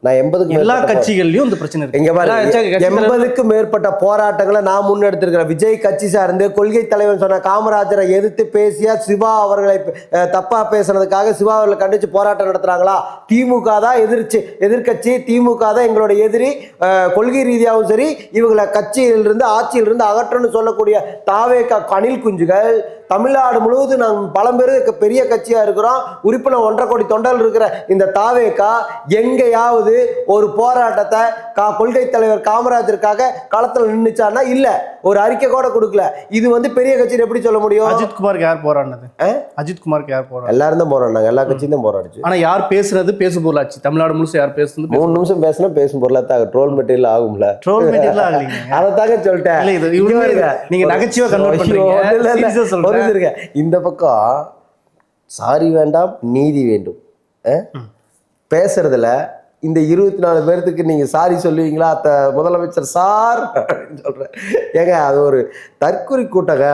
நான் 80க்கு எல்லா கட்சிகள்லயும் இந்த பிரச்சனை இருக்கு. இங்க பாருங்க, 80க்கும் மேற்பட்ட போராட்டங்களை நான் முன்னெடுத்திருக்கிறேன். விஜய் கட்சி சார்ந்து கொள்கை தலைவர் சொன்ன காமராஜரை எதிர்த்து பேசிய சிவா அவர்களை தப்பா பேசுறதுக்காக சிவா அவர்களை கண்டிச்சு போராட்டம் நடத்துறாங்களா? திமுக தான் எதிர்கட்சி, திமுக தான் எங்களுடைய எதிரி, கொள்கை ரீதியாகவும் சரி, இவங்களை கட்சியிலிருந்து ஆட்சியிலிருந்து அகற்றணும்னு சொல்லக்கூடிய தாவேகா கனில் குஞ்சுகள் தமிழ்நாடு முழுவதும் நாங்கள் பலம்பெரு பெரிய கட்சியா இருக்கிறோம், உறுப்பினர் 1.5 கோடி தொண்டர்கள் இருக்கிற இந்த தாவேகா எங்கேயாவது ஒரு போராட்டத்தை கொள்கை தலைவர் காமராஜருக்காக களத்தில் நின்றுச்சான்னா இல்ல, ஒரு அறிக்கை கூட கொடுக்கல. இது வந்து பெரிய கட்சின்னு எப்படி சொல்ல முடியும்? அஜித்குமாருக்கு யார் போராடினது? அஜித்குமாருக்கு யார் போராடினது? எல்லாரும் தான் போராடினாங்க, எல்லா கட்சியும் தான் போராடிச்சு. ஆனா யார் பேசுறது பேசும் பொருளாச்சு? தமிழ்நாடு முழுசு யார் பேசுறது? 3 நிமிஷம் பேசினா பேசும் பொருளாத்தாக ட்ரோல் மெட்டீரியல் ஆகும்ல. ட்ரோல் மெட்டீரியல் ஆகலீங்க, அதை தாங்க சொல்லிட்டேன். நீங்க நகைச்சுவை கன்வெர்ட் பண்றீங்க. இந்த பக்கம் சாரி வேண்டாம் நீதி வேண்டும் பேசுறதுல இந்த 24 பேர்த்துக்கு நீங்க சாரி சொல்லுவீங்களா? முதலமைச்சர் சார் சொல்றேன் ஏங்க, அது ஒரு தற்கொலை கூட்டங்க.